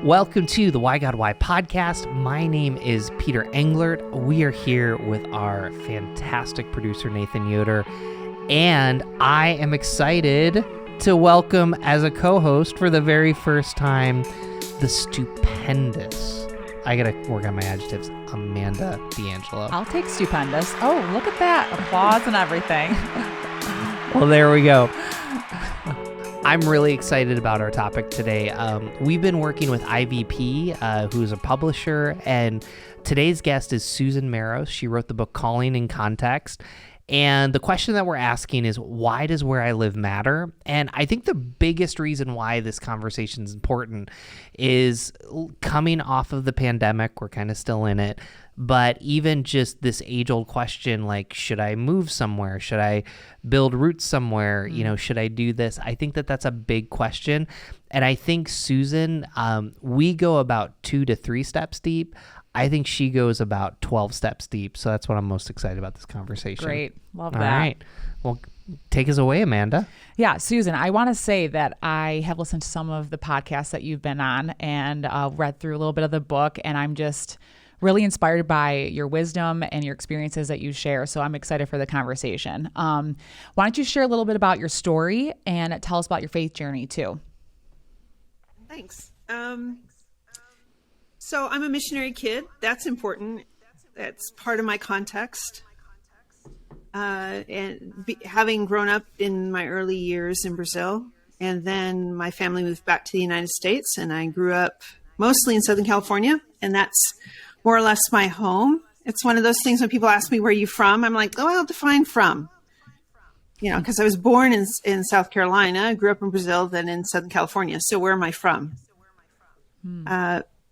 Welcome to the Why God Why podcast. My name is Peter Englert. We are here with our fantastic producer, Nathan Yoder, and I am excited to welcome as a co-host for the very first time, the stupendous, I gotta work on my adjectives, Amanda D'Angelo. I'll take stupendous. Oh, look at that. Applause and everything. Well, there we go. I'm really excited about our topic today. We've been working with IVP, who's a publisher, and today's guest is Susan Maros. She wrote the book Calling in Context. And the question that we're asking is, why does where I live matter? And I think the biggest reason why this conversation is important is coming off of the pandemic. We're kind of still in it. But even just this age-old question, like, should I move somewhere? Should I build roots somewhere? You know, should I do this? I think that that's a big question. And I think Susan, we go about 2 to 3 steps deep. I think she goes about 12 steps deep. So that's what I'm most excited about this conversation. Great. Love All that. right. Well, take us away, Amanda. Yeah, Susan, I want to say that I have listened to some of the podcasts that you've been on and read through a little bit of the book, and I'm just really inspired by your wisdom and your experiences that you share. So I'm excited for the conversation. Why don't you share a little bit about your story and tell us about your faith journey too? Thanks. So I'm a missionary kid. That's important. That's part of my context. Having grown up in my early years in Brazil, and then my family moved back to the United States, and I grew up mostly in Southern California, and that's more or less my home. It's one of those things when people ask me, where are you from? I'm like, I'll define from. You know, because I was born in South Carolina, grew up in Brazil, then in Southern California. So where am I from?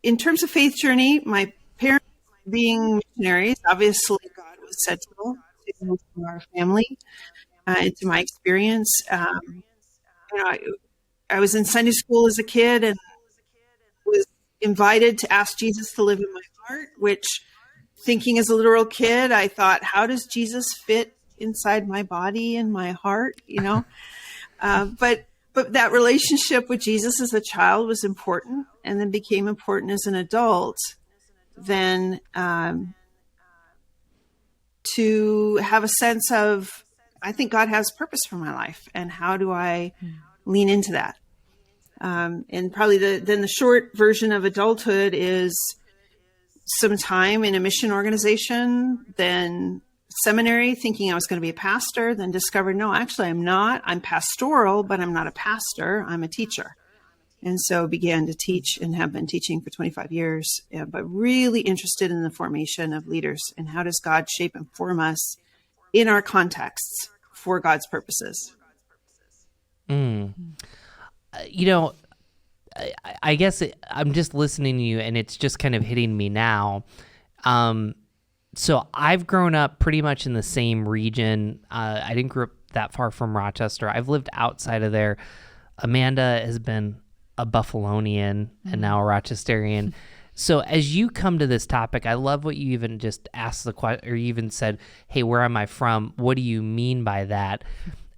In terms of faith journey, my parents being missionaries, obviously God was central to our family and to my experience. I was in Sunday school as a kid and was invited to ask Jesus to live in my heart, which, thinking as a literal kid, I thought, how does Jesus fit inside my body and my heart? You know, but that relationship with Jesus as a child was important, and then became important as an adult. Then to have a sense of, I think God has purpose for my life, and how do I lean into that? And probably the short version of adulthood is some time in a mission organization, then seminary, thinking I was going to be a pastor, then discovered, no, actually I'm not. I'm pastoral, but I'm not a pastor. I'm a teacher. And so began to teach and have been teaching for 25 years, but really interested in the formation of leaders and how does God shape and form us in our contexts for God's purposes. You know, I guess I'm just listening to you and it's just kind of hitting me now. So I've grown up pretty much in the same region. I didn't grow up that far from Rochester. I've lived outside of there. Amanda has been a Buffalonian and now a Rochesterian. So as you come to this topic, I love what you even just asked the question, or you even said, hey, where am I from? What do you mean by that?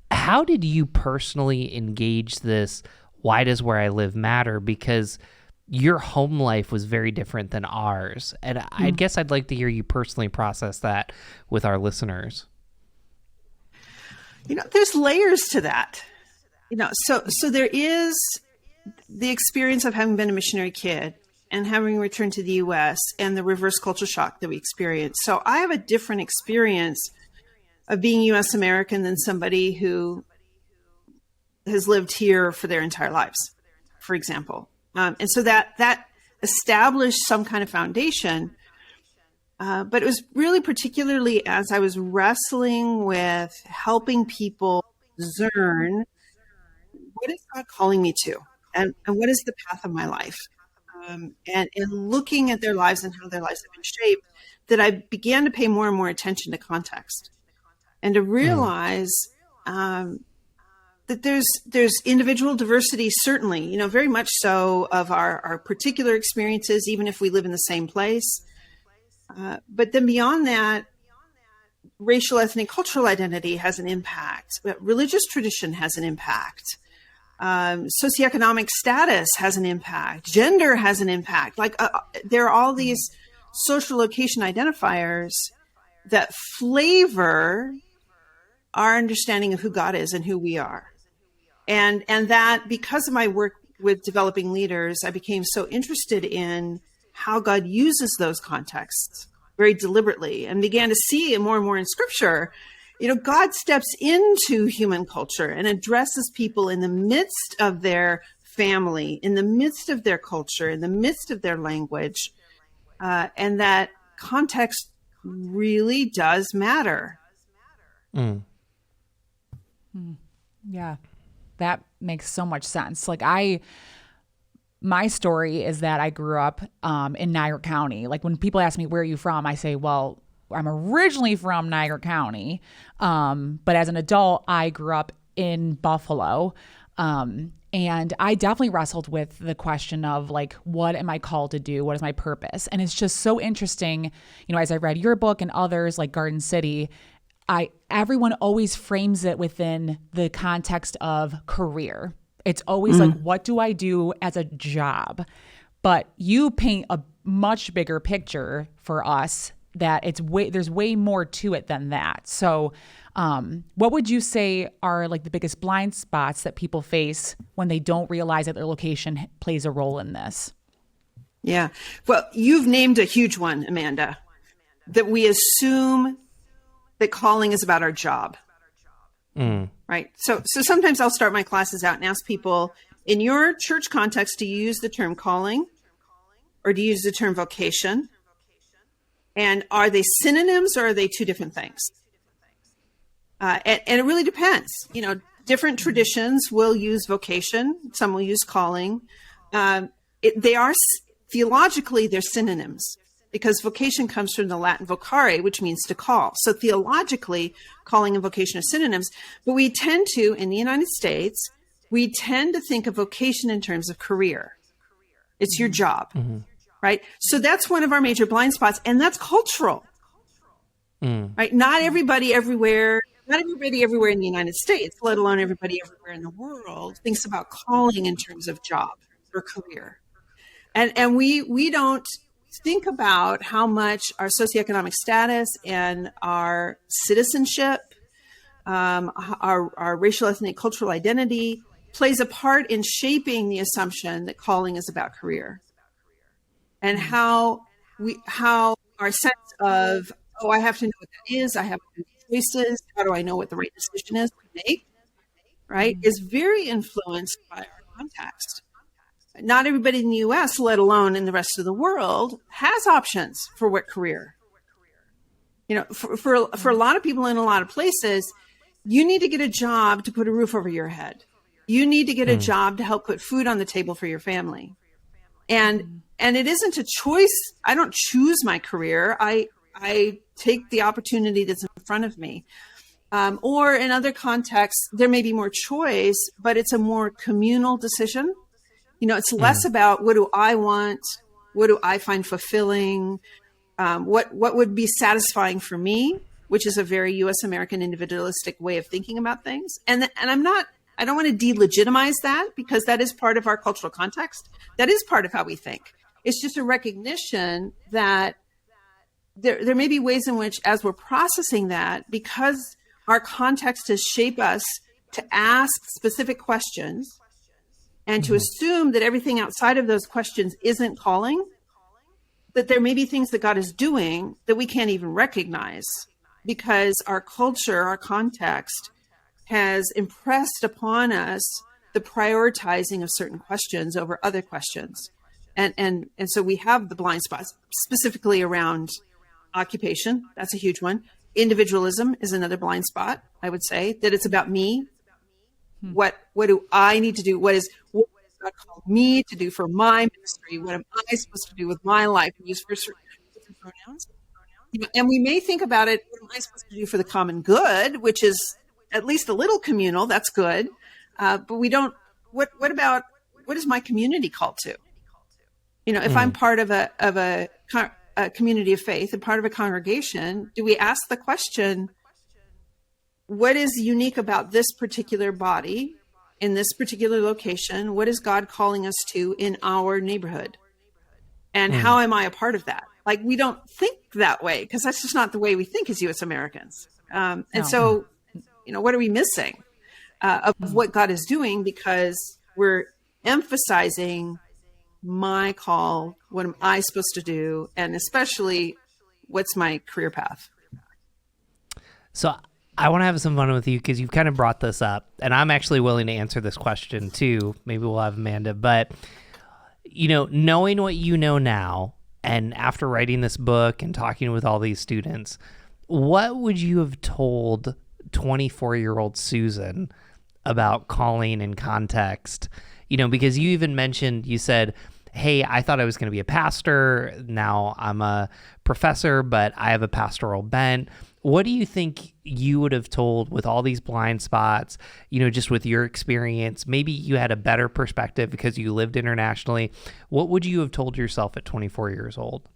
How did you personally engage this? Why does where I live matter? Because your home life was very different than ours. And I guess I'd like to hear you personally process that with our listeners. You know, there's layers to that. You know, so there is the experience of having been a missionary kid and having returned to the U.S. and the reverse culture shock that we experienced. So I have a different experience of being U.S. American than somebody who has lived here for their entire lives, for example. And so that established some kind of foundation. But it was really particularly as I was wrestling with helping people discern, what is God calling me to? And what is the path of my life? And in looking at their lives and how their lives have been shaped, that I began to pay more and more attention to context and to realize that there's individual diversity, certainly, you know, very much so, of our particular experiences, even if we live in the same place. But then beyond that, racial, ethnic, cultural identity has an impact. Religious tradition has an impact. Socioeconomic status has an impact. Gender has an impact. Like there are all these social location identifiers that flavor our understanding of who God is and who we are. And that because of my work with developing leaders, I became so interested in how God uses those contexts very deliberately, and began to see more and more in scripture, God steps into human culture and addresses people in the midst of their family, in the midst of their culture, in the midst of their language. And that context really does matter. Yeah, that makes so much sense. My story is that I grew up in Niagara County. Like when people ask me, where are you from? I say, well, I'm originally from Niagara County. But as an adult, I grew up in Buffalo. And I definitely wrestled with the question of what am I called to do? What is my purpose? And it's just so interesting, as I read your book and others like Garden City, everyone always frames it within the context of career. It's always what do I do as a job? But you paint a much bigger picture for us that there's way more to it than that. So what would you say are the biggest blind spots that people face when they don't realize that their location plays a role in this? Yeah. Well, you've named a huge one, Amanda, that we assume that calling is about our job. Right. So sometimes I'll start my classes out and ask people, in your church context, do you use the term calling or do you use the term vocation? And are they synonyms or are they two different things? And it really depends. Different traditions will use vocation. Some will use calling. Theologically, they're synonyms, because vocation comes from the Latin vocare, which means to call. So theologically, calling and vocation are synonyms. But we tend to, in the United States, we tend to think of vocation in terms of career. It's your job, right? So that's one of our major blind spots, and that's cultural, right? Not everybody everywhere in the United States, let alone everybody everywhere in the world, thinks about calling in terms of job or career. And we don't think about how much our socioeconomic status and our citizenship, our racial, ethnic, cultural identity plays a part in shaping the assumption that calling is about career, and how our sense of, I have to know what that is, I have to do choices, how do I know what the right decision is to make, right, is very influenced by our context. Not everybody in the U.S., let alone in the rest of the world, has options for what career. For a lot of people in a lot of places, you need to get a job to put a roof over your head. You need to get a job to help put food on the table for your family. And it isn't a choice. I don't choose my career. I take the opportunity that's in front of me. Or in other contexts, there may be more choice, but it's a more communal decision. It's less about what do I want, what do I find fulfilling, what would be satisfying for me, which is a very U.S. American individualistic way of thinking about things. And I don't want to delegitimize that, because that is part of our cultural context. That is part of how we think. It's just a recognition that there may be ways in which, as we're processing that, because our context has shaped us to ask specific questions and to assume that everything outside of those questions isn't calling, that there may be things that God is doing that we can't even recognize, because our culture, our context, has impressed upon us the prioritizing of certain questions over other questions. And so we have the blind spots, specifically around occupation. That's a huge one. Individualism is another blind spot, I would say, that it's about me. What do I need to do? What does God called me to do for my ministry? What am I supposed to do with my life? We use first person pronouns. And we may think about it, what am I supposed to do for the common good, which is at least a little communal. That's good. But we don't, what is my community called to? If I'm part of a community of faith and part of a congregation, do we ask the question, what is unique about this particular body in this particular location? What is God calling us to in our neighborhood? And how am I a part of that? Like, we don't think that way because that's just not the way we think as U.S. Americans. And so, what are we missing of what God is doing because we're emphasizing my call, what am I supposed to do, and especially what's my career path? So I want to have some fun with you because you've kind of brought this up, and I'm actually willing to answer this question too. Maybe we'll have Amanda, but knowing what you know now, and after writing this book and talking with all these students, what would you have told 24-year-old Susan about calling and context? Because you even mentioned, you said, hey, I thought I was going to be a pastor. Now I'm a professor, but I have a pastoral bent. What do you think you would have told with all these blind spots, just with your experience? Maybe you had a better perspective because you lived internationally. What would you have told yourself at 24 years old?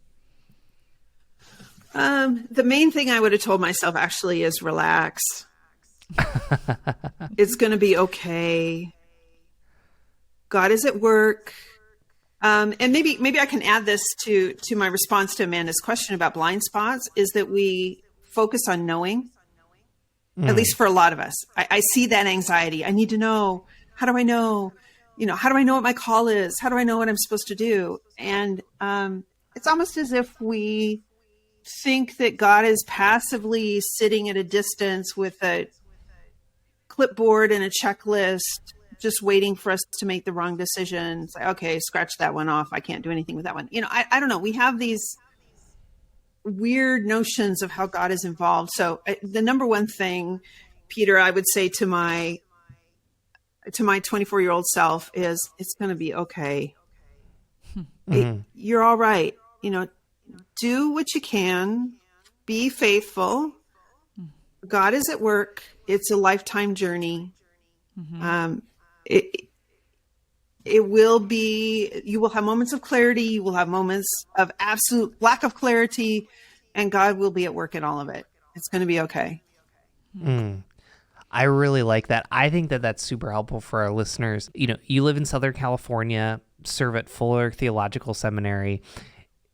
The main thing I would have told myself actually is relax. It's going to be okay. God is at work. And maybe I can add this to my response to Amanda's question about blind spots, is that we focus on knowing, at least for a lot of us. I see that anxiety. I need to know. How do I know? How do I know what my call is? How do I know what I'm supposed to do? And it's almost as if we think that God is passively sitting at a distance with a clipboard and a checklist, just waiting for us to make the wrong decision. It's like, okay, scratch that one off. I can't do anything with that one. I don't know. We have these weird notions of how God is involved. So the number one thing, Peter, I would say to my 24-year-old self is, it's going to be okay. You're all right. Do what you can, be faithful. God is at work. It's a lifetime journey. It will be, you will have moments of clarity. You will have moments of absolute lack of clarity, and God will be at work in all of it. It's going to be okay. I really like that. I think that that's super helpful for our listeners. You live in Southern California, serve at Fuller Theological Seminary.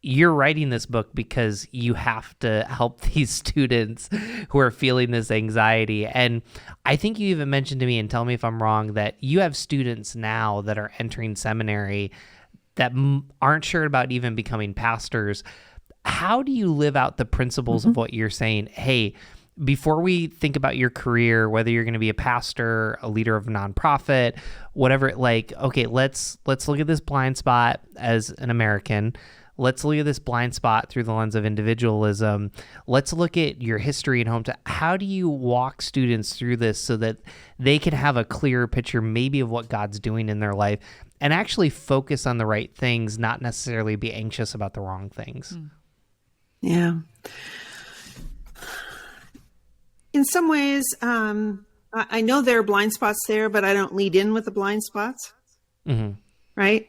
You're writing this book because you have to help these students who are feeling this anxiety. And I think you even mentioned to me, and tell me if I'm wrong, that you have students now that are entering seminary that aren't sure about even becoming pastors. How do you live out the principles of what you're saying? Hey, before we think about your career, whether you're going to be a pastor, a leader of a nonprofit, whatever, okay, let's look at this blind spot as an American. Let's look at this blind spot through the lens of individualism. Let's look at your history and hometown. How do you walk students through this so that they can have a clearer picture maybe of what God's doing in their life and actually focus on the right things, not necessarily be anxious about the wrong things? Yeah. In some ways, I know there are blind spots there, but I don't lead in with the blind spots, right?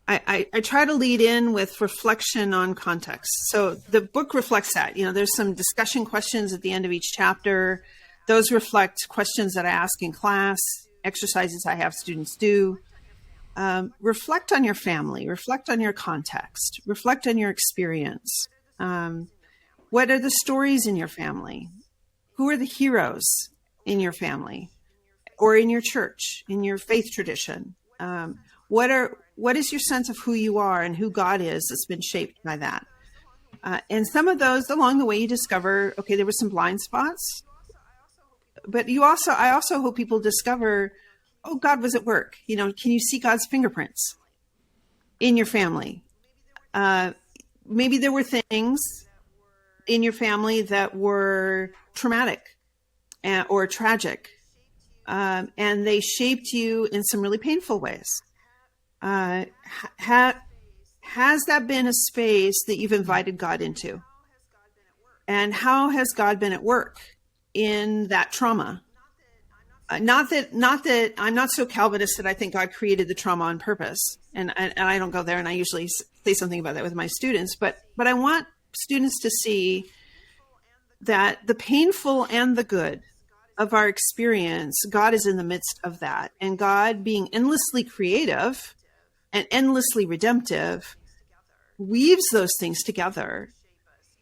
I try to lead in with reflection on context. So the book reflects that. There's some discussion questions at the end of each chapter. Those reflect questions that I ask in class, exercises I have students do. Reflect on your family, reflect on your context, reflect on your experience. What are the stories in your family? Who are the heroes in your family or in your church, in your faith tradition? What is your sense of who you are and who God is that's been shaped by that? And some of those along the way, you discover, okay, there were some blind spots, but I also hope people discover, oh, God was at work. Can you see God's fingerprints in your family? Maybe there were things in your family that were traumatic or tragic, and they shaped you in some really painful ways. Has that been a space that you've invited God into? And how has God been at work in that trauma? Not that I'm not so Calvinist that I think God created the trauma on purpose, and I don't go there, and I usually say something about that with my students, but I want students to see that the painful and the good of our experience, God is in the midst of that. And God, being endlessly creative and endlessly redemptive, weaves those things together,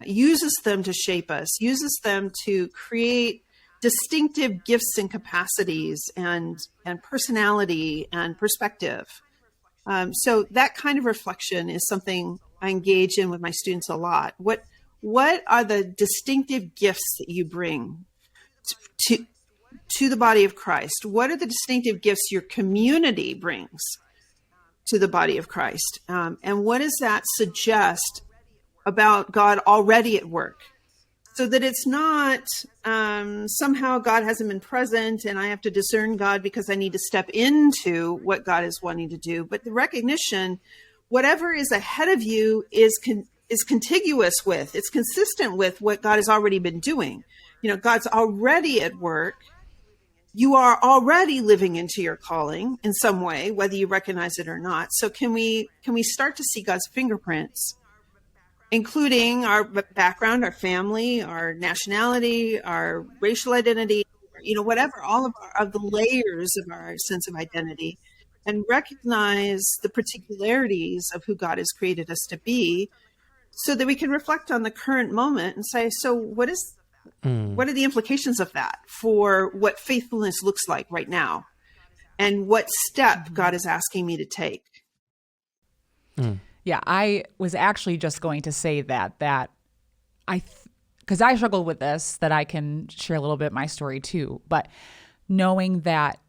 uses them to shape us, uses them to create distinctive gifts and capacities and personality and perspective. So that kind of reflection is something I engage in with my students a lot. What are the distinctive gifts that you bring to the body of Christ? What are the distinctive gifts your community brings to the body of Christ? And what does that suggest about God already at work? So that it's not somehow God hasn't been present and I have to discern God because I need to step into what God is wanting to do. But the recognition, whatever is ahead of you is contiguous with, it's consistent with what God has already been doing. God's already at work. You are already living into your calling in some way, whether you recognize it or not. So can we start to see God's fingerprints, including our background, our family, our nationality, our racial identity, whatever, all of the layers of our sense of identity, and recognize the particularities of who God has created us to be, so that we can reflect on the current moment and say, so what are the implications of that for what faithfulness looks like right now? And what step God is asking me to take? Yeah, I was actually just going to say that because I struggled with this, that I can share a little bit my story too. But knowing that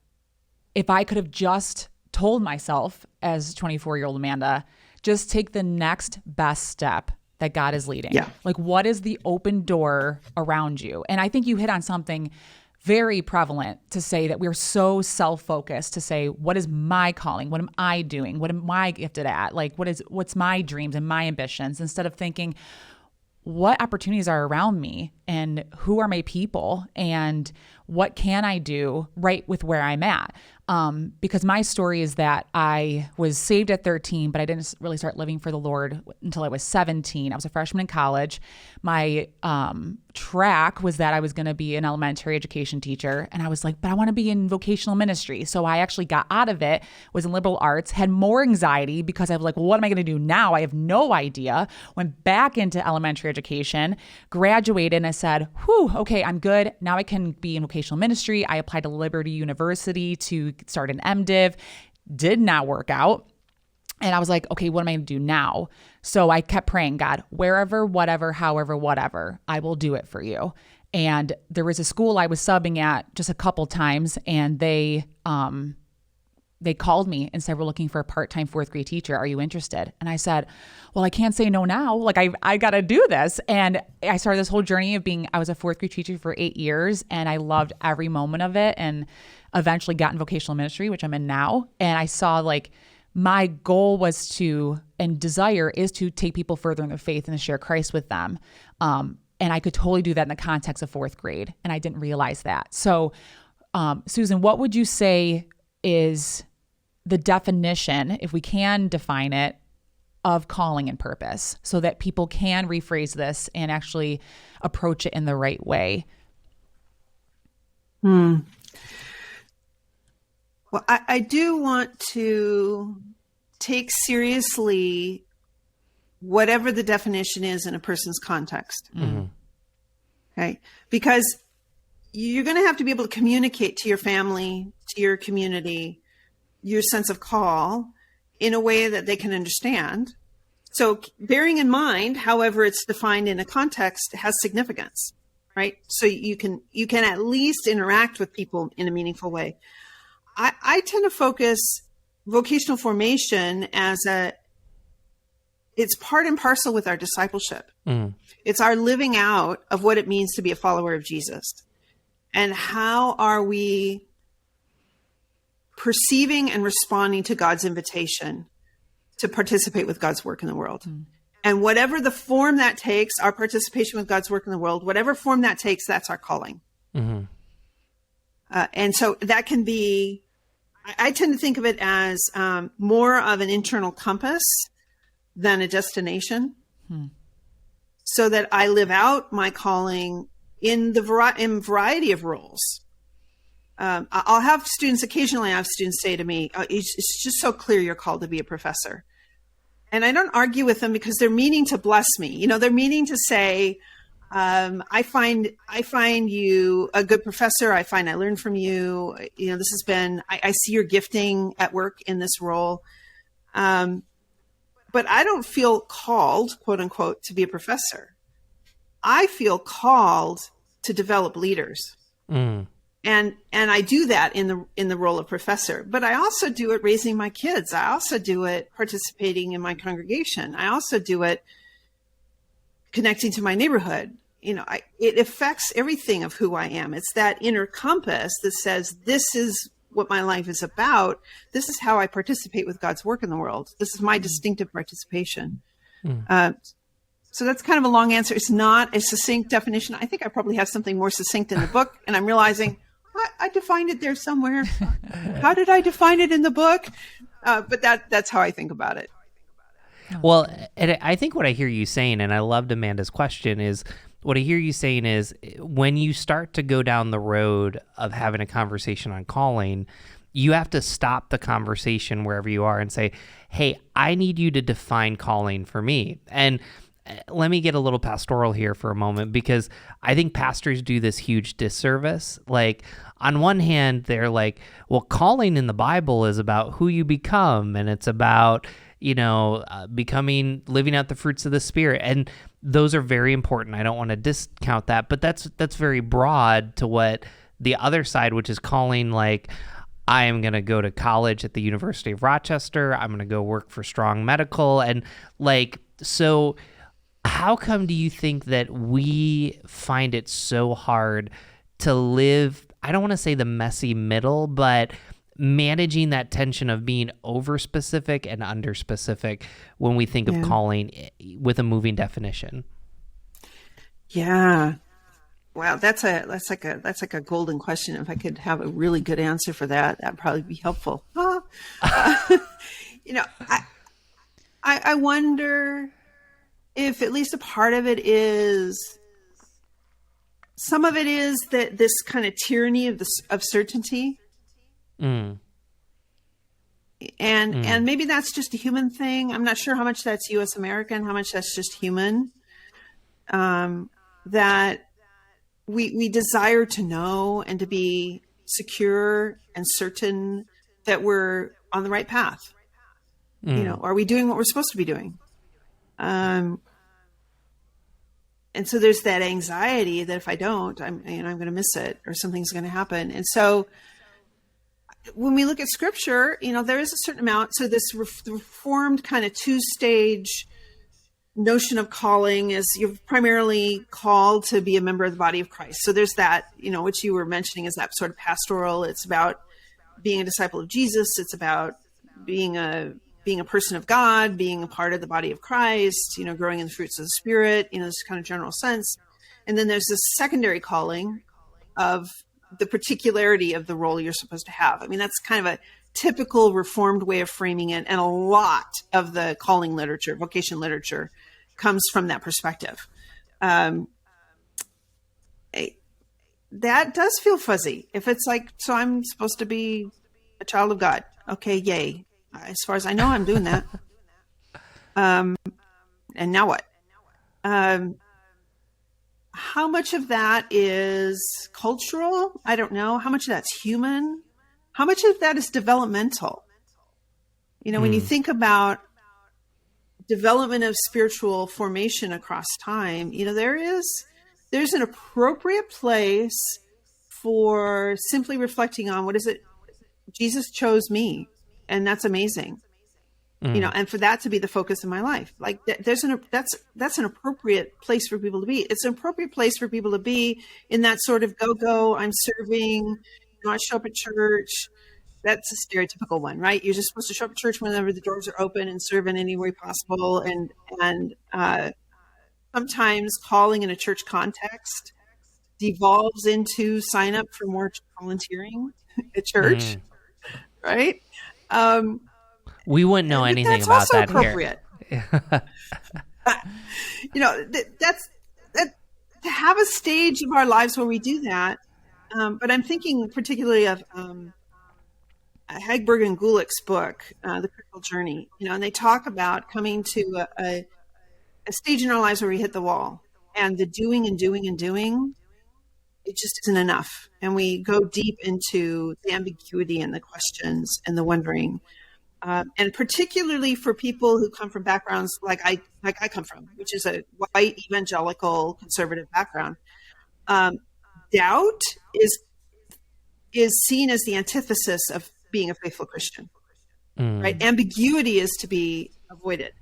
if I could have just told myself as 24-year-old Amanda, just take the next best step that God is leading. Yeah. Like, what is the open door around you? And I think you hit on something very prevalent to say that we're so self-focused to say, what is my calling? What am I doing? What am I gifted at? Like, what's my dreams and my ambitions? Instead of thinking, what opportunities are around me and who are my people and what can I do right with where I'm at? Because my story is that I was saved at 13, but I didn't really start living for the Lord until I was 17. I was a freshman in college. My track was that I was going to be an elementary education teacher. And I was like, but I want to be in vocational ministry. So I actually got out of it, was in liberal arts, had more anxiety because I was like, well, what am I going to do now? I have no idea. Went back into elementary education, graduated, and I said, whew, okay, I'm good. Now I can be in vocational ministry. I applied to Liberty University to start an MDiv. Did not work out. And I was like, okay, what am I going to do now? So I kept praying, God, wherever, whatever, however, whatever, I will do it for you. And there was a school I was subbing at just a couple times, and they called me and said, we're looking for a part-time fourth grade teacher. Are you interested? And I said, well, I can't say no now. Like, I got to do this. And I started this whole journey of I was a fourth grade teacher for 8 years, and I loved every moment of it, and eventually got in vocational ministry, which I'm in now. And I saw, like, my goal was and desire is to take people further in their faith and to share Christ with them. And I could totally do that in the context of fourth grade. And I didn't realize that. So, Susan, what would you say is the definition, if we can define it, of calling and purpose, so that people can rephrase this and actually approach it in the right way? Well, I do want to take seriously whatever the definition is in a person's context. Okay? Because you're going to have to be able to communicate to your family, to your community, your sense of call in a way that they can understand. So bearing in mind, however it's defined in a context, has significance, right? So you can at least interact with people in a meaningful way. I tend to focus vocational formation as it's part and parcel with our discipleship. It's our living out of what it means to be a follower of Jesus. And how are we perceiving and responding to God's invitation to participate with God's work in the world? And whatever the form that takes, our participation with God's work in the world, whatever form that takes, that's our calling. And so that can be, I tend to think of it as more of an internal compass than a destination, so that I live out my calling in variety of roles. I'll have students, occasionally I have students say to me, it's just so clear you're called to be a professor. And I don't argue with them because they're meaning to bless me. You know, they're meaning to say, I find you a good professor. I learned from you. You know, this has been, I see your gifting at work in this role. But I don't feel called, quote unquote, to be a professor. I feel called to develop leaders. Mm. And I do that in the role of professor, but I also do it raising my kids. I also do it participating in my congregation. I also do it connecting to my neighborhood. You know, it affects everything of who I am. It's that inner compass that says, this is what my life is about. This is how I participate with God's work in the world. This is my distinctive participation. So that's kind of a long answer. It's not a succinct definition. I think I probably have something more succinct in the book, and I'm realizing I defined it there somewhere. How did I define it in the book? But that's how I think about it. Well, and I think what I hear you saying, and I loved Amanda's question, is what I hear you saying is when you start to go down the road of having a conversation on calling, you have to stop the conversation wherever you are and say, hey, I need you to define calling for me. And let me get a little pastoral here for a moment, because I think pastors do this huge disservice. Like, on one hand, they're like, well, calling in the Bible is about who you become, and it's about, living out the fruits of the Spirit. And those are very important. I don't want to discount that, but that's very broad to what the other side, which is calling, like, I am going to go to college at the University of Rochester. I'm going to go work for Strong Medical. And so how come do you think that we find it so hard to live, I don't want to say the messy middle, but managing that tension of being over specific and under specific when we think of calling with a moving definition? Yeah. Wow, that's like a golden question. If I could have a really good answer for that, that'd probably be helpful. I wonder if at least a part of it is, some of it is that this kind of tyranny of certainty. And maybe that's just a human thing. I'm not sure how much that's U.S. American, how much that's just human. That we desire to know and to be secure and certain that we're on the right path. Are we doing what we're supposed to be doing? And so there's that anxiety that if I don't, I'm going to miss it, or something's going to happen. And so when we look at scripture, there is a certain amount. So this reformed kind of two-stage notion of calling is you're primarily called to be a member of the body of Christ. So there's that, which you were mentioning, is that sort of pastoral. It's about being a disciple of Jesus. It's about being a person of God, being a part of the body of Christ, growing in the fruits of the Spirit, this kind of general sense. And then there's this secondary calling of the particularity of the role you're supposed to have. I mean, that's kind of a typical Reformed way of framing it. And a lot of the calling literature, vocation literature, comes from that perspective. That does feel fuzzy. If it's like, so I'm supposed to be a child of God. Okay, yay. As far as I know, I'm doing that. And now what? How much of that is cultural? I don't know. How much of that's human? How much of that is developmental? When you think about development of spiritual formation across time, there's an appropriate place for simply reflecting on, what is it? Jesus chose me. And that's amazing, and for that to be the focus of my life, like that's an appropriate place for people to be. It's an appropriate place for people to be in that sort of go, I'm serving, I show up at church. That's a stereotypical one, right? You're just supposed to show up at church whenever the doors are open and serve in any way possible. And sometimes calling in a church context devolves into sign up for more volunteering at church, right? We wouldn't know anything about that appropriate. Here. That's to have a stage of our lives where we do that. but I'm thinking particularly of Hagberg and Gulick's book, The Critical Journey. And they talk about coming to a stage in our lives where we hit the wall, and the doing and doing and doing, it just isn't enough. And we go deep into the ambiguity and the questions and the wondering. And particularly for people who come from backgrounds like I come from, which is a white evangelical conservative background, doubt is seen as the antithesis of being a faithful Christian, right? Ambiguity is to be avoided.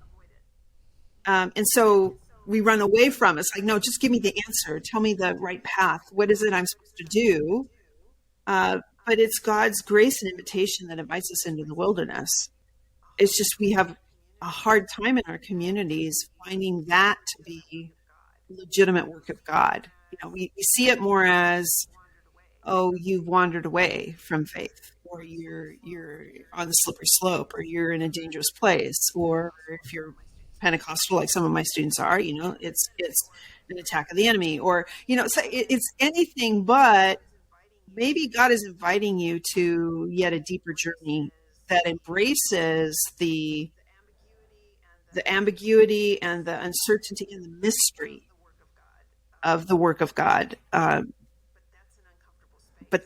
And so we run away from it. It's like, no, just give me the answer. Tell me the right path. What is it I'm supposed to do? But it's God's grace and invitation that invites us into the wilderness. It's just we have a hard time in our communities finding that to be legitimate work of God. We see it more as, oh, you've wandered away from faith, or you're on the slippery slope, or you're in a dangerous place, or if you're Pentecostal, like some of my students are, it's an attack of the enemy, or so it's anything but. Maybe God is inviting you to yet a deeper journey that embraces the ambiguity and the uncertainty and the mystery of the work of God. But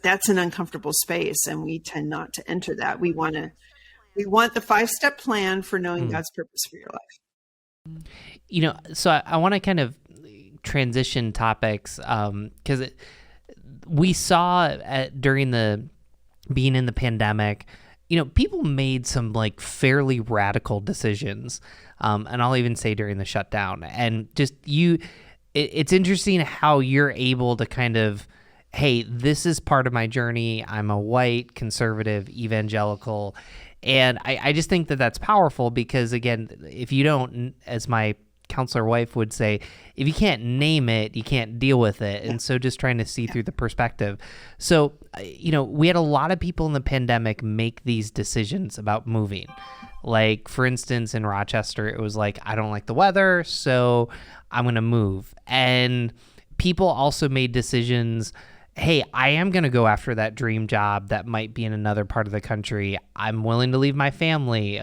that's an uncomfortable space, and we tend not to enter that. We want the 5-step plan for knowing God's purpose for your life. So I want to kind of transition topics because we saw during being in the pandemic, people made some like fairly radical decisions, and I'll even say during the shutdown. And just it's interesting how you're able to kind of, hey, this is part of my journey. I'm a white conservative evangelical. And I just think that that's powerful because, again, if you don't, as my counselor wife would say, if you can't name it, you can't deal with it. And so just trying to see through the perspective. So, we had a lot of people in the pandemic make these decisions about moving. Like, for instance, in Rochester, it was like, I don't like the weather, so I'm going to move. And people also made decisions, hey, I am going to go after that dream job that might be in another part of the country. I'm willing to leave my family.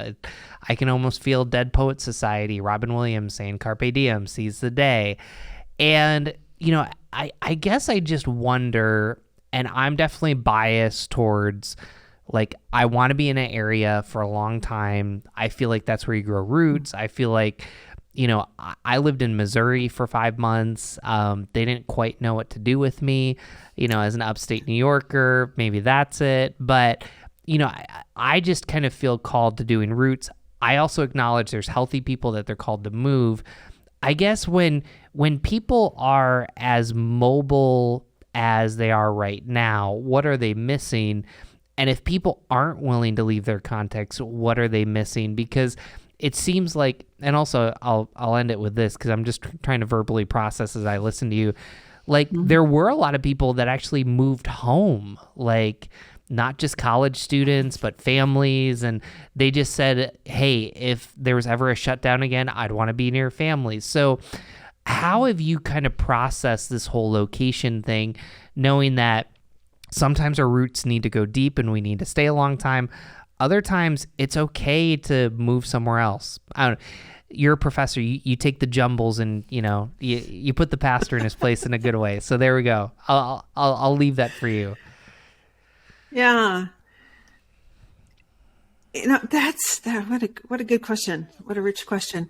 I can almost feel Dead Poet Society, Robin Williams saying carpe diem, seize the day. And, I guess I just wonder, and I'm definitely biased towards, like, I want to be in an area for a long time. I feel like that's where you grow roots. I feel like, I lived in Missouri for 5 months. They didn't quite know what to do with me, as an upstate New Yorker. Maybe that's it. But, I just kind of feel called to doing roots. I also acknowledge there's healthy people that they're called to move. I guess when people are as mobile as they are right now, what are they missing? And if people aren't willing to leave their context, what are they missing? Because it seems like, and also I'll end it with this because I'm just trying to verbally process as I listen to you. Like, there were a lot of people that actually moved home, like not just college students, but families. And they just said, hey, if there was ever a shutdown again, I'd want to be near families. So how have you kind of processed this whole location thing, knowing that sometimes our roots need to go deep and we need to stay a long time? Other times it's okay to move somewhere else. I don't know. You're a professor. You take the jumbles and, you put the pastor in his place in a good way. So there we go. I'll leave that for you. Yeah. That's what a good question. What a rich question.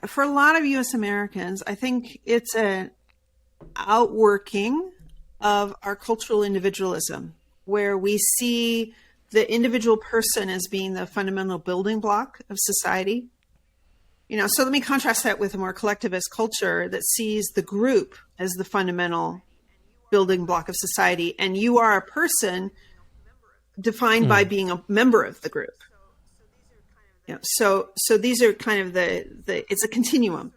For a lot of U.S. Americans, I think it's an outworking of our cultural individualism, where we see the individual person as being the fundamental building block of society. So let me contrast that with a more collectivist culture that sees the group as the fundamental building block of society. And you are a person defined by being a member of the group. So these are kind of it's a continuum.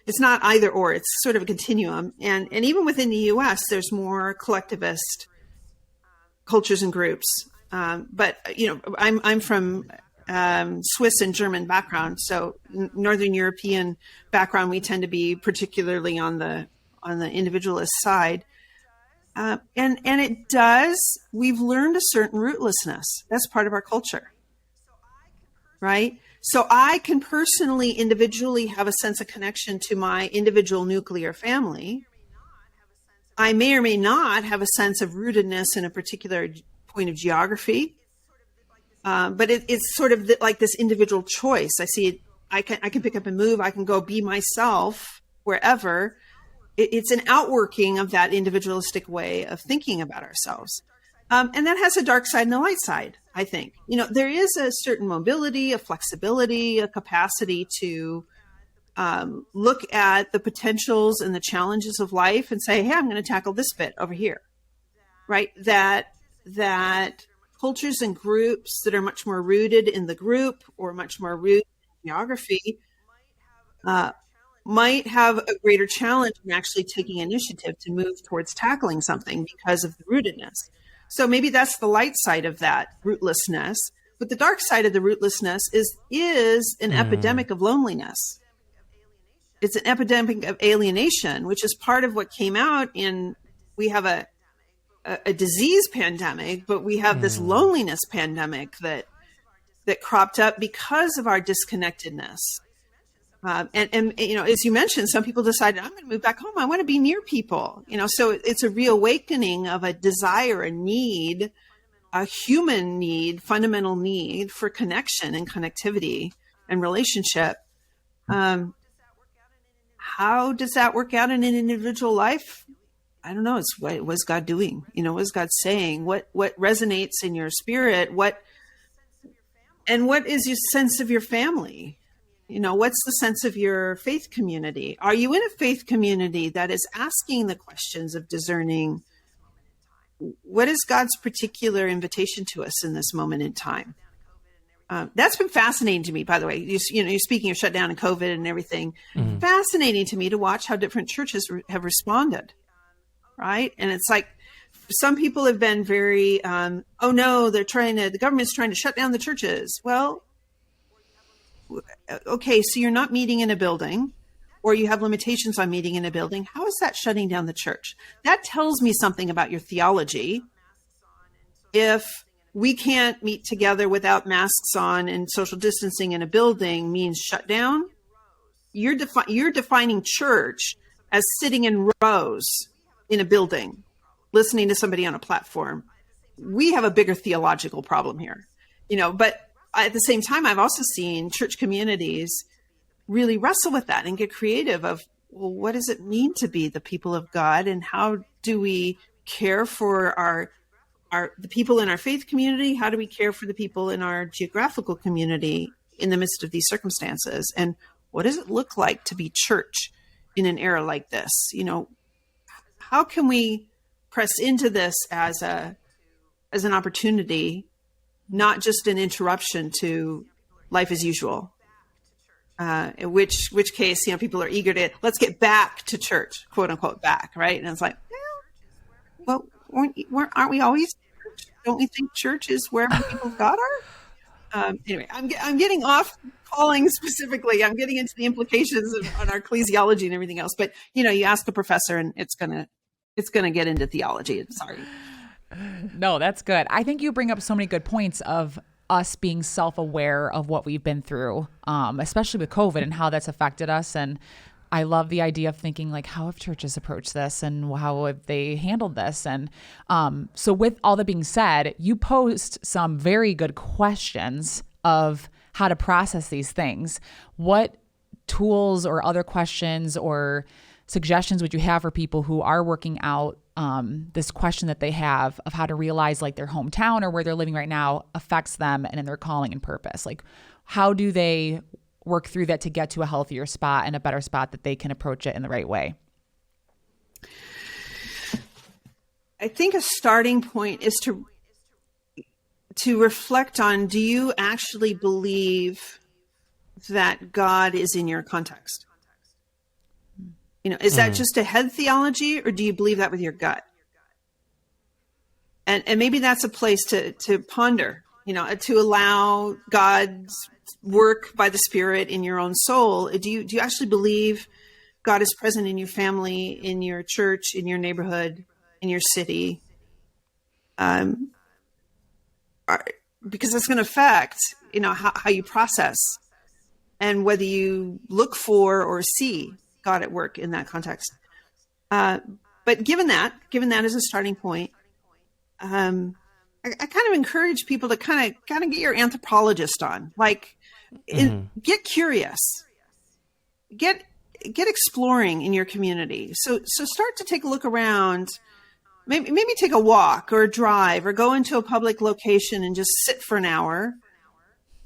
It's not either or, it's sort of a continuum. And even within the US, there's more collectivist cultures and groups. But I'm from Swiss and German background. So Northern European background, we tend to be particularly on the on the individualist side. And it does, we've learned a certain rootlessness. That's part of our culture, right? So I can personally, individually have a sense of connection to my individual nuclear family. I may or may not have a sense of rootedness in a particular point of geography. But it's sort of like this individual choice. I see it, I can pick up and move. I can go be myself wherever. It's an outworking of that individualistic way of thinking about ourselves. And that has a dark side and a light side, I think. There is a certain mobility, a flexibility, a capacity to look at the potentials and the challenges of life and say, hey, I'm going to tackle this bit over here, right? That cultures and groups that are much more rooted in the group or much more rooted in geography might have a greater challenge in actually taking initiative to move towards tackling something because of the rootedness. So maybe that's the light side of that rootlessness. But the dark side of the rootlessness is an epidemic of loneliness. It's an epidemic of alienation, which is part of what came out in, we have a disease pandemic, but we have this loneliness pandemic that cropped up because of our disconnectedness. And as you mentioned, some people decided, I'm going to move back home. I want to be near people, so it's a reawakening of a desire, a need, a human need, fundamental need for connection and connectivity and relationship. How does that work out in an individual life? I don't know. It's what was God doing? What is God saying? What resonates in your spirit? What is your sense of your family? What's the sense of your faith community? Are you in a faith community that is asking the questions of discerning what is God's particular invitation to us in this moment in time? That's been fascinating to me, by the way. You're speaking of shutdown and COVID and everything. Mm-hmm. Fascinating to me to watch how different churches have responded, right? And it's like some people have been very, oh no, the government's trying to shut down the churches. Well, okay, so you're not meeting in a building, or you have limitations on meeting in a building. How is that shutting down the church? That tells me something about your theology. If we can't meet together without masks on and social distancing in a building means shut down, you're defining church as sitting in rows in a building, listening to somebody on a platform. We have a bigger theological problem here, but at the same time, I've also seen church communities really wrestle with that and get creative of, well, what does it mean to be the people of God, and how do we care for the people in our faith community? How do we care for the people in our geographical community in the midst of these circumstances? And what does it look like to be church in an era like this? How can we press into this as an opportunity, not just an interruption to life as usual? In which case, people are eager to, let's get back to church, quote unquote, back, right? And it's like, well, aren't we always church? Don't we think church is where the people of God are? Anyway, I'm getting off calling specifically. I'm getting into the implications on our ecclesiology and everything else. But you ask a professor, and it's gonna get into theology. Sorry. No, that's good. I think you bring up so many good points of us being self-aware of what we've been through, especially with COVID and how that's affected us. And I love the idea of thinking, like, how have churches approached this and how have they handled this? And so with all that being said, you posed some very good questions of how to process these things. What tools or other questions or suggestions would you have for people who are working out this question that they have of how to realize like their hometown or where they're living right now affects them and in their calling and purpose? Like, how do they work through that to get to a healthier spot and a better spot that they can approach it in the right way? I think a starting point is to reflect on, do you actually believe that God is in your context? Is that just a head theology, or do you believe that with your gut? And maybe that's a place to ponder, to allow God's work by the Spirit in your own soul. Do you actually believe God is present in your family, in your church, in your neighborhood, in your city, because it's going to affect, how you process and whether you look for or see God at work in that context. But given that as a starting point, I kind of encourage people to kind of get your anthropologist on, get curious, get exploring in your community. So start to take a look around, maybe take a walk or a drive or go into a public location and just sit for an hour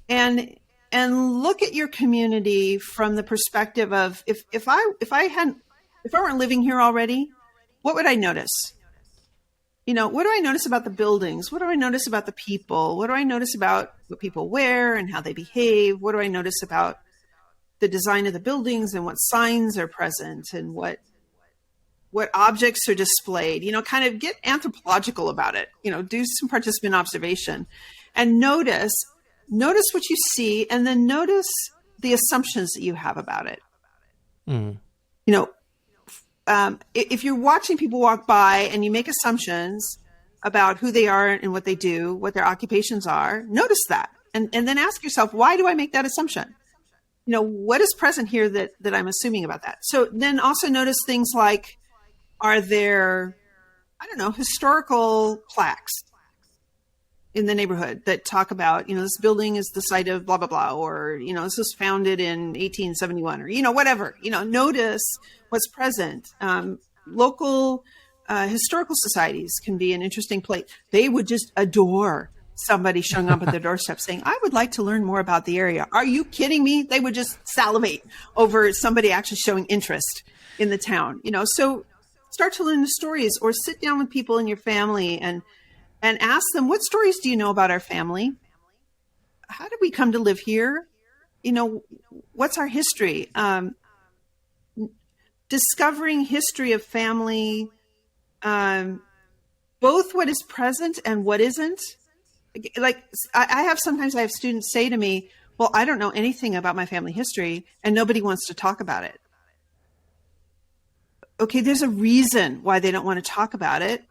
and look at your community from the perspective of, if I weren't living here already, what would I notice? What do I notice about the buildings? What do I notice about the people? What do I notice about what people wear and how they behave? What do I notice about the design of the buildings and what signs are present and what objects are displayed? Kind of get anthropological about it. Do some participant observation and notice what you see, and then notice the assumptions that you have about it. If you're watching people walk by and you make assumptions about who they are and what they do, what their occupations are, notice that. And then ask yourself, why do I make that assumption? What is present here that I'm assuming about that? So then also notice things like, are there, historical plaques in the neighborhood that talk about, this building is the site of blah, blah, blah, or, this was founded in 1871 or, whatever, notice what's present. Local historical societies can be an interesting place. They would just adore somebody showing up at their doorstep saying, I would like to learn more about the area. Are you kidding me? They would just salivate over somebody actually showing interest in the town, so start to learn the stories, or sit down with people in your family and ask them, what stories do you know about our family? How did we come to live here? What's our history? Discovering history of family, both what is present and what isn't. Like I have students say to me, well, I don't know anything about my family history and nobody wants to talk about it. Okay, there's a reason why they don't want to talk about it.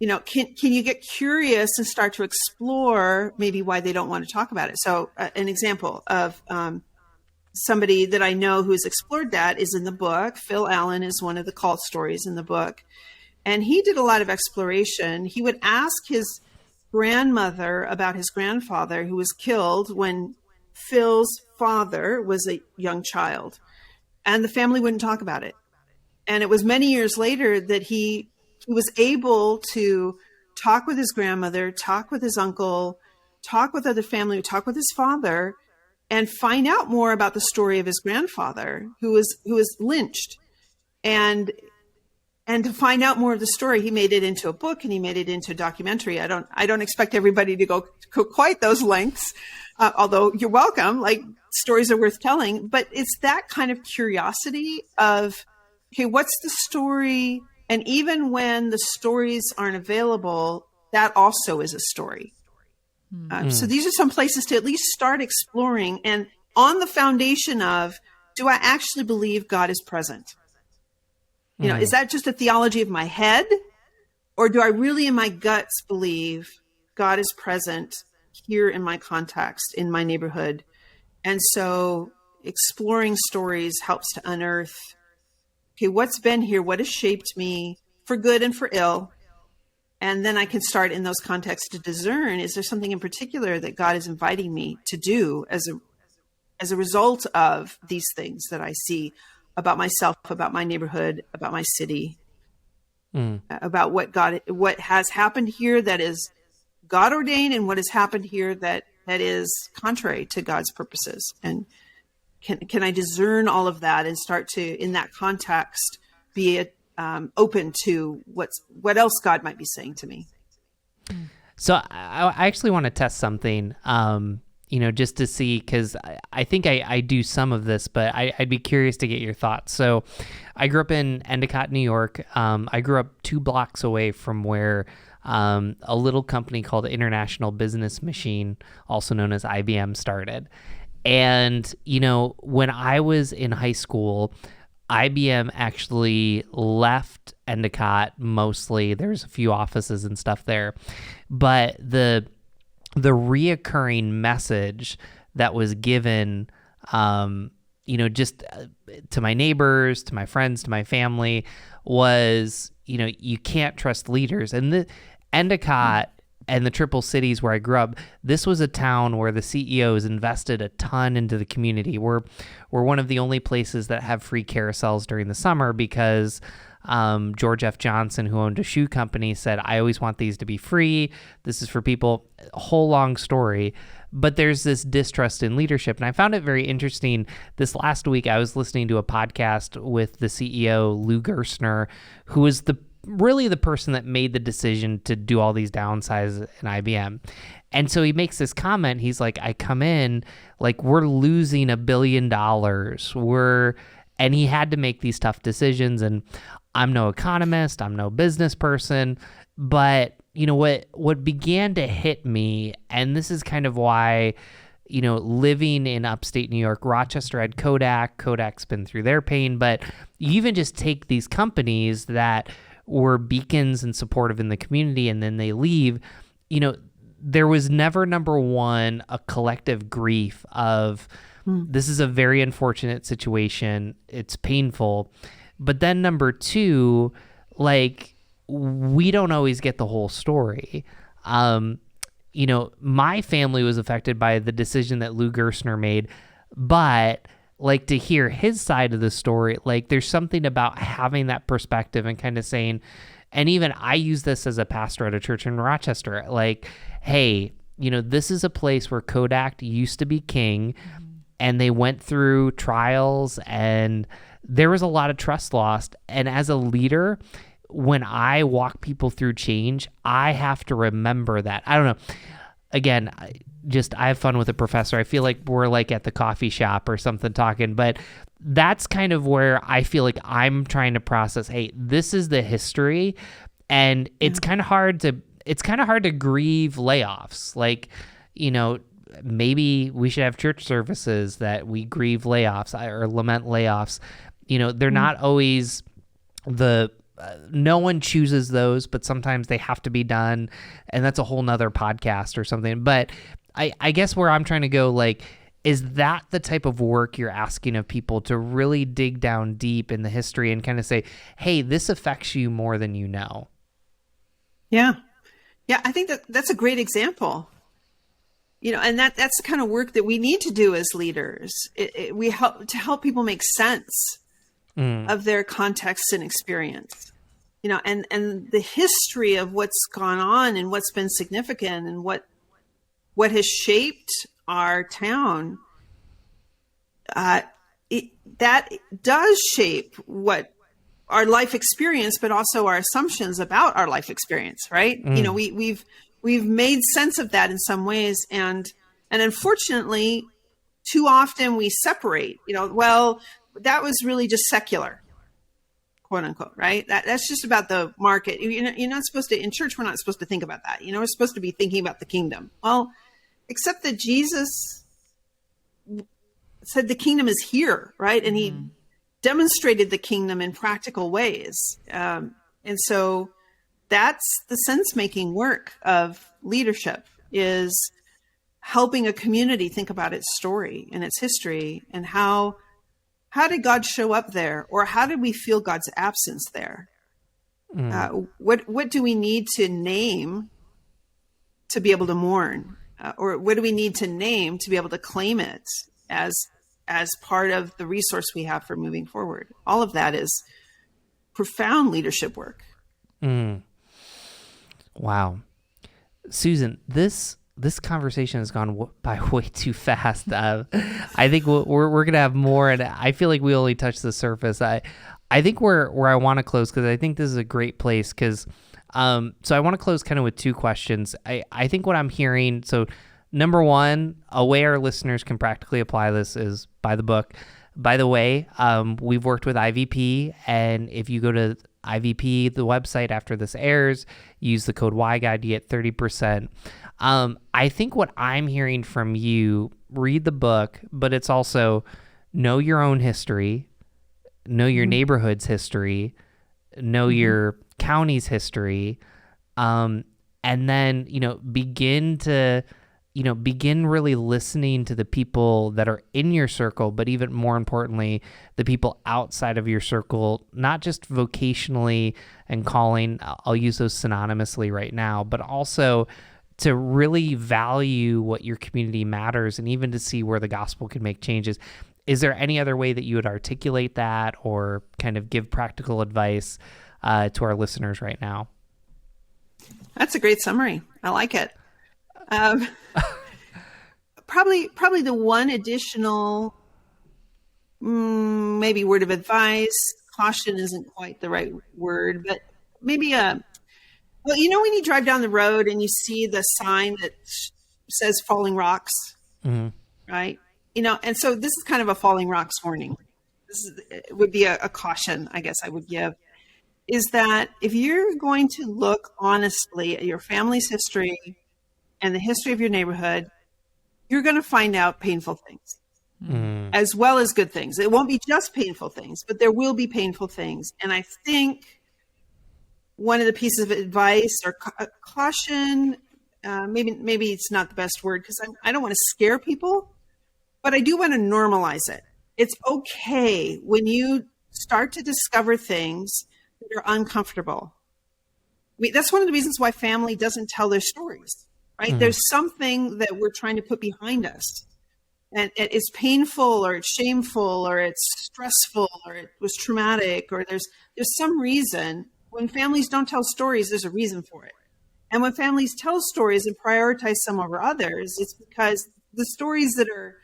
Can you get curious and start to explore maybe why they don't want to talk about it? So an example of somebody that I know who's explored that is in the book. Phil Allen is one of the cult stories in the book. And he did a lot of exploration. He would ask his grandmother about his grandfather who was killed when Phil's father was a young child. And the family wouldn't talk about it. And it was many years later that he was able to talk with his grandmother, talk with his uncle, talk with other family, talk with his father, and find out more about the story of his grandfather who was lynched. And to find out more of the story, he made it into a book and he made it into a documentary. I don't expect everybody to go quite those lengths, although you're welcome. Like, stories are worth telling, but it's that kind of curiosity of, okay, what's the story? And even when the stories aren't available, that also is a story. So these are some places to at least start exploring, and on the foundation of, do I actually believe God is present? Is that just a theology of my head? Or do I really in my guts believe God is present here in my context, in my neighborhood? And so exploring stories helps to unearth, okay, what's been here? What has shaped me for good and for ill? And then I can start in those contexts to discern, is there something in particular that God is inviting me to do as a result of these things that I see about myself, about my neighborhood, about my city, about what has happened here that is God ordained, and what has happened here that is contrary to God's purposes. And can I discern all of that and start to, in that context, be open to what else God might be saying to me? So I actually want to test something, just to see, because I think I do some of this, but I'd be curious to get your thoughts. So I grew up in Endicott, New York. I grew up 2 blocks away from where a little company called International Business Machine, also known as IBM, started. And, when I was in high school, IBM actually left Endicott mostly. There's a few offices and stuff there, but the reoccurring message that was given, just to my neighbors, to my friends, to my family was, you can't trust leaders. And the Endicott and the Triple Cities where I grew up, this was a town where the CEOs invested a ton into the community. We're one of the only places that have free carousels during the summer because George F. Johnson, who owned a shoe company, said, I always want these to be free. This is for people. A whole long story. But there's this distrust in leadership. And I found it very interesting. This last week, I was listening to a podcast with the CEO, Lou Gerstner, who was really the person that made the decision to do all these downsizes in IBM. And so he makes this comment. He's like, I come in, like, we're losing $1 billion. And he had to make these tough decisions. And I'm no economist, I'm no business person, but what began to hit me, and this is kind of why, living in upstate New York, Rochester had Kodak. Kodak's been through their pain, but you even just take these companies that were beacons and supportive in the community, and then they leave, there was never, number one, a collective grief of, this is a very unfortunate situation, it's painful. But then number two, like, we don't always get the whole story. My family was affected by the decision that Lou Gerstner made, but like, to hear his side of the story, like, there's something about having that perspective and kind of saying, and even I use this as a pastor at a church in Rochester, like, hey, this is a place where Kodak used to be king, and they went through trials, and there was a lot of trust lost. And as a leader, when I walk people through change, I have to remember that. I don't know. Again, I have fun with a professor. I feel like we're like at the coffee shop or something talking, but that's kind of where I feel like I'm trying to process, hey, this is the history, and it's kind of hard to grieve layoffs. Like, maybe we should have church services that we grieve layoffs or lament layoffs. They're not always no one chooses those, but sometimes they have to be done, and that's a whole nother podcast or something. But I guess where I'm trying to go, like, is that the type of work you're asking of people to really dig down deep in the history and kind of say, hey, this affects you more than you know? Yeah. I think that's a great example. And that's the kind of work that we need to do as leaders. We help people make sense of their context and experience, and the history of what's gone on and what's been significant and what has shaped our town. That does shape what our life experience, but also our assumptions about our life experience, right? We've made sense of that in some ways. And unfortunately, too often we separate, well, that was really just secular, quote unquote, right? That's just about the market. You're not supposed to, in church, we're not supposed to think about that. We're supposed to be thinking about the kingdom. Well, except that Jesus said the kingdom is here, right? And he demonstrated the kingdom in practical ways. And so that's the sense-making work of leadership, is helping a community think about its story and its history, and how did God show up there, or how did we feel God's absence there? What do we need to name to be able to mourn, or what do we need to name to be able to claim it as part of the resource we have for moving forward? All of that is profound leadership work. Wow. Susan, this conversation has gone by way too fast. I think we're going to have more, and I feel like we only touched the surface. I think where I want to close, because I think this is a great place, because so I want to close kind of with two questions. I think what I'm hearing, so number one, a way our listeners can practically apply this is buy the book. By the way, we've worked with IVP, and if you go to IVP, the website, after this airs, use the code YGuide, you get 30%. I think what I'm hearing from you, read the book, but it's also know your own history, know your neighborhood's history, know your county's history, and then, begin really listening to the people that are in your circle, but even more importantly, the people outside of your circle, not just vocationally and calling, I'll use those synonymously right now, but also to really value what your community matters and even to see where the gospel can make changes. Is there any other way that you would articulate that or kind of give practical advice to our listeners right now? That's a great summary. I like it. Probably the one additional, maybe word of advice. Caution isn't quite the right word, but maybe when you drive down the road and you see the sign that says falling rocks, right? And so this is kind of a falling rocks warning. It would be a caution, I guess I would give, is that if you're going to look honestly at your family's history and the history of your neighborhood, you're going to find out painful things as well as good things. It won't be just painful things, but there will be painful things. And I think one of the pieces of advice or caution, maybe it's not the best word because I don't want to scare people, but I do want to normalize it. It's okay when you start to discover things that are uncomfortable. That's one of the reasons why family doesn't tell their stories, right? There's something that we're trying to put behind us. And it's painful or it's shameful or it's stressful or it was traumatic or there's some reason. When families don't tell stories, there's a reason for it. And when families tell stories and prioritize some over others, it's because the stories that are,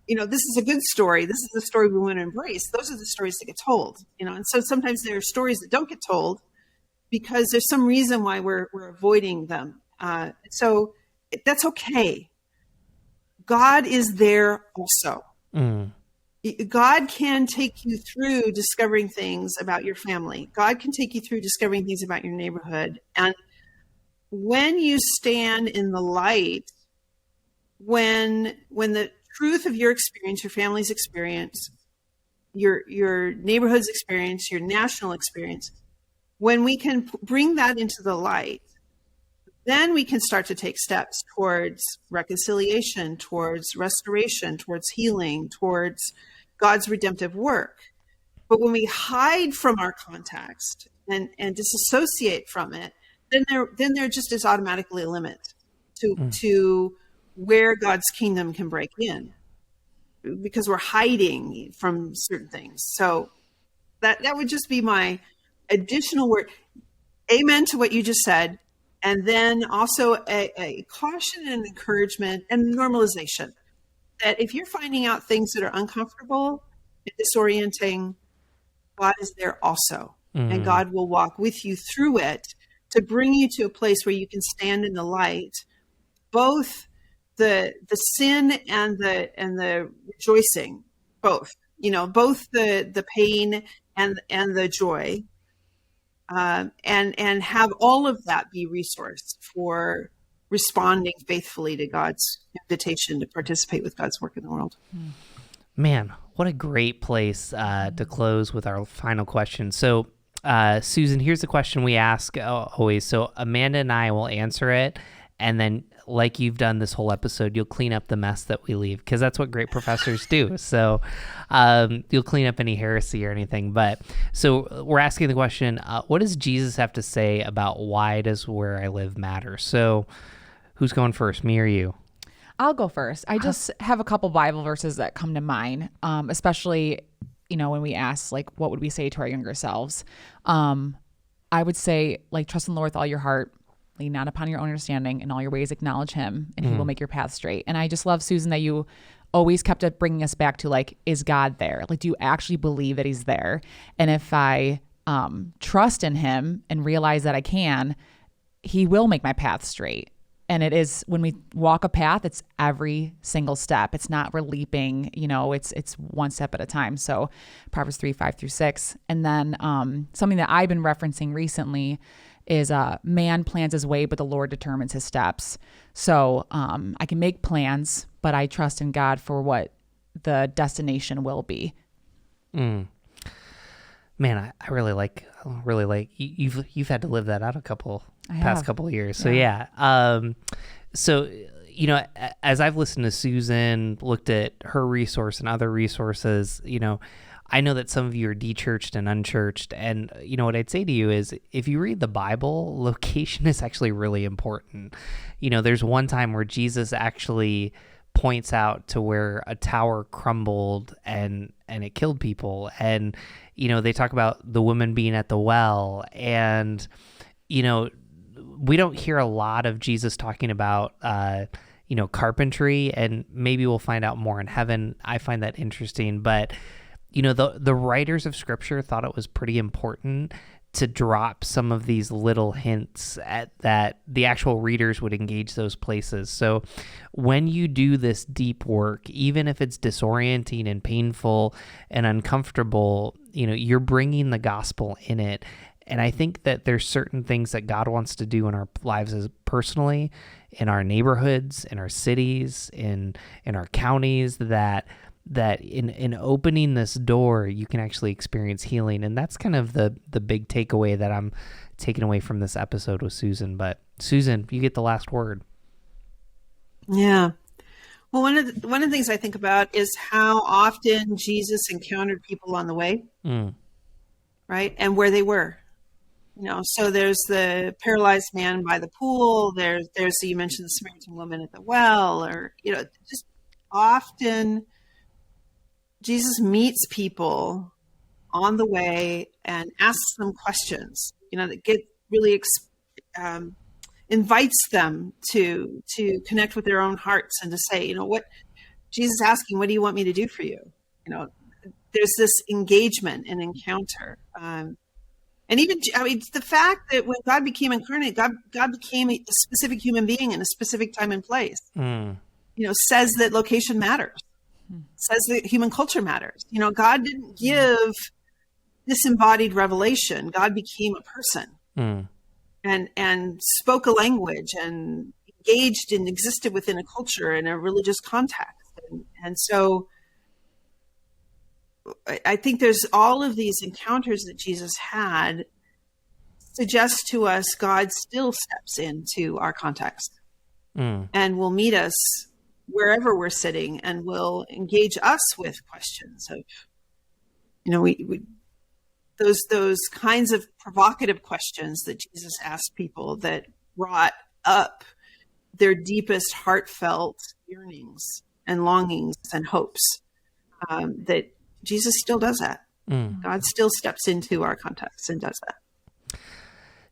this is a good story. This is the story we want to embrace. Those are the stories that get told, and so sometimes there are stories that don't get told because there's some reason why we're avoiding them. So that's okay. God is there also. God can take you through discovering things about your family. God can take you through discovering things about your neighborhood. And when you stand in the light, when the truth of your experience, your family's experience, your neighborhood's experience, your national experience, when we can bring that into the light, then we can start to take steps towards reconciliation, towards restoration, towards healing, towards God's redemptive work. But when we hide from our context and disassociate from it, then there just is automatically a limit to where God's kingdom can break in, because we're hiding from certain things. So that would just be my additional word. Amen to what you just said. And then also a caution and encouragement and normalization that if you're finding out things that are uncomfortable and disorienting, God is there also. And God will walk with you through it to bring you to a place where you can stand in the light, both the sin and the rejoicing, both the pain and the joy. And have all of that be resourced for responding faithfully to God's invitation to participate with God's work in the world. Man, what a great place to close with our final question. So, Susan, here's the question we ask always. So Amanda and I will answer it, and then like you've done this whole episode, you'll clean up the mess that we leave, because that's what great professors do. So you'll clean up any heresy or anything. But so we're asking the question, what does Jesus have to say about why does where I live matter? So who's going first, me or you? I'll go first. I just have a couple Bible verses that come to mind, especially, when we ask, what would we say to our younger selves? I would say, trust in the Lord with all your heart, lean not upon your own understanding, in all your ways acknowledge him, and he will make your path straight. And I just love, Susan, that you always kept it bringing us back to, is God there? Do you actually believe that he's there? And if I trust in him and realize that I can, he will make my path straight. And it is, when we walk a path, it's every single step. It's not we're leaping, it's one step at a time. So Proverbs 3:5-6. And then something that I've been referencing recently is man plans his way, but the Lord determines his steps. So I can make plans, but I trust in God for what the destination will be. Man, I really like you've had to live that out past couple of years. So yeah. So as I've listened to Susan, looked at her resource and other resources, I know that some of you are de-churched and unchurched, and what I'd say to you is, if you read the Bible, location is actually really important. There's one time where Jesus actually points out to where a tower crumbled and it killed people, and they talk about the woman being at the well, and we don't hear a lot of Jesus talking about carpentry, and maybe we'll find out more in heaven. I find that interesting, but the writers of Scripture thought it was pretty important to drop some of these little hints that the actual readers would engage those places. So when you do this deep work, even if it's disorienting and painful and uncomfortable, you're bringing the gospel in it. And I think that there's certain things that God wants to do in our lives as personally, in our neighborhoods, in our cities, in our counties, that in opening this door, you can actually experience healing. And that's kind of the big takeaway that I'm taking away from this episode with Susan. But Susan, you get the last word. Yeah. Well, one of the things I think about is how often Jesus encountered people on the way, right? And where they were. So there's the paralyzed man by the pool. There's you mentioned the Samaritan woman at the well, or just often Jesus meets people on the way and asks them questions, that get really invites them to connect with their own hearts and to say, what Jesus asking, what do you want me to do for you? There's this engagement and encounter. And even, the fact that when God became incarnate, God became a specific human being in a specific time and place, says that location matters. Says that human culture matters. God didn't give disembodied revelation. God became a person and spoke a language and engaged and existed within a culture in a religious context. And so I think there's all of these encounters that Jesus had suggest to us God still steps into our context and will meet us wherever we're sitting and will engage us with questions of, we those kinds of provocative questions that Jesus asked people that brought up their deepest heartfelt yearnings and longings and hopes, that Jesus still does that. God still steps into our context and does that.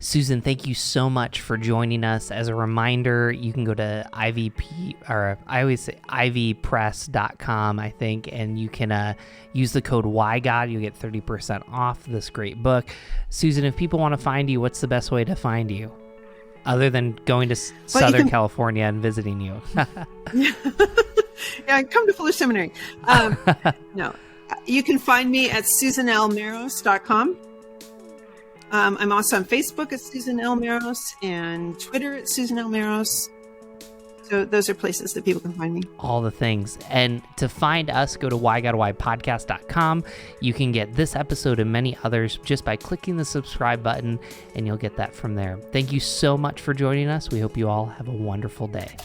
Susan, thank you so much for joining us. As a reminder, you can go to ivpress.com, I think, and you can use the code WhyGod. You'll get 30% off this great book. Susan, if people want to find you, what's the best way to find you? Other than going to Southern California and visiting you. Yeah, come to Fuller Seminary. No, you can find me at susanlmeros.com. I'm also on Facebook at Susan L. Meros and Twitter at Susan L. Meros. So those are places that people can find me. All the things. And to find us, go to whygodwhypodcast.com. You can get this episode and many others just by clicking the subscribe button, and you'll get that from there. Thank you so much for joining us. We hope you all have a wonderful day.